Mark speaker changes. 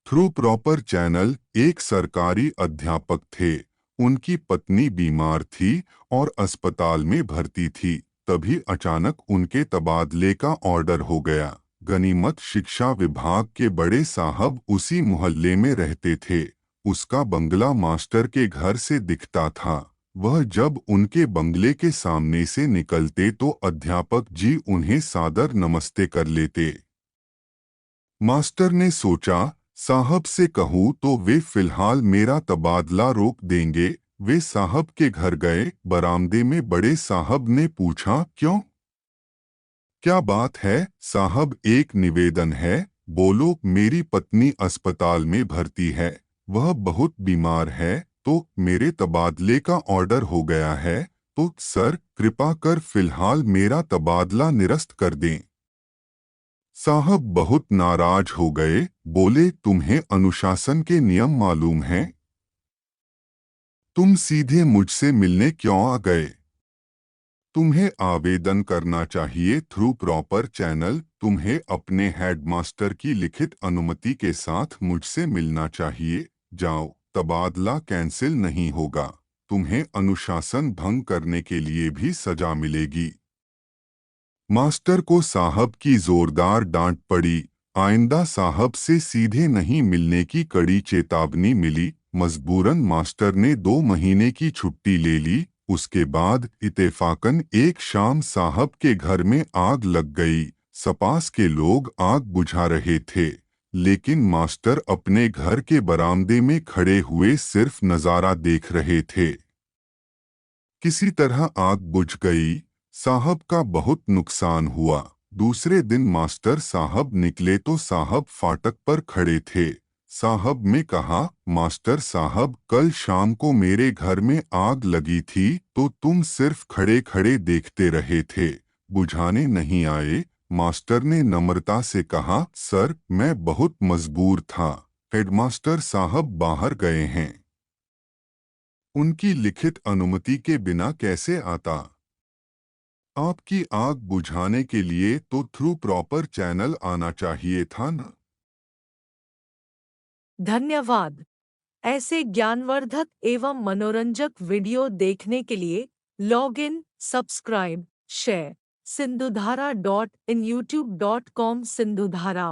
Speaker 1: Through proper channel एक सरकारी अध्यापक थे। उनकी पत्नी बीमार थी और अस्पताल में भर्ती थी। तभी अचानक उनके तबादले का ऑर्डर हो गया। गनीमत शिक्षा विभाग के बड़े साहब उसी मोहल्ले में रहते थे। उसका बंगला मास्टर के घर से दिखता था। वह जब उनके बंगले के सामने से निकलते तो अध्यापक जी उन्हें सादर नमस्ते कर लेते। मास्टर ने सोचा, साहब से कहूँ तो वे फिलहाल मेरा तबादला रोक देंगे। वे साहब के घर गए। बरामदे में बड़े साहब ने पूछा, क्यों? क्या बात है साहब? एक निवेदन है। बोलो। मेरी पत्नी अस्पताल में भर्ती है। वह बहुत बीमार है, तो मेरे तबादले का ऑर्डर हो गया है। तो सर, कृपा कर फिलहाल मेरा तबादला निरस्त कर दें। साहब बहुत नाराज हो गए। बोले, तुम्हें अनुशासन के नियम मालूम हैं? तुम सीधे मुझसे मिलने क्यों आ गए? तुम्हें आवेदन करना चाहिए थ्रू प्रॉपर चैनल। तुम्हें अपने हेडमास्टर की लिखित अनुमति के साथ मुझसे मिलना चाहिए। जाओ, तबादला कैंसिल नहीं होगा। तुम्हें अनुशासन भंग करने के लिए भी सजा मिलेगी। मास्टर को साहब की जोरदार डांट पड़ी। आइंदा साहब से सीधे नहीं मिलने की कड़ी चेतावनी मिली। मजबूरन मास्टर ने 2 महीने की छुट्टी ले ली। उसके बाद इत्तेफाकन एक शाम साहब के घर में आग लग गई। सपास के लोग आग बुझा रहे थे, लेकिन मास्टर अपने घर के बरामदे में खड़े हुए सिर्फ नजारा देख रहे थे। किसी तरह आग बुझ गई। साहब का बहुत नुकसान हुआ। दूसरे दिन मास्टर साहब निकले तो साहब फाटक पर खड़े थे। साहब ने कहा, मास्टर साहब, कल शाम को मेरे घर में आग लगी थी तो तुम सिर्फ खड़े खड़े देखते रहे थे, बुझाने नहीं आए। मास्टर ने नम्रता से कहा, सर, मैं बहुत मजबूर था। हेडमास्टर साहब बाहर गए हैं। उनकी लिखित अनुमति के बिना कैसे आता? आपकी आग बुझाने के लिए तो थ्रू प्रॉपर चैनल आना चाहिए था ना।
Speaker 2: धन्यवाद। ऐसे ज्ञानवर्धक एवं मनोरंजक वीडियो देखने के लिए लॉग इन, सब्सक्राइब, शेयर सिंधुधारा.in, youtube.com सिंधुधारा।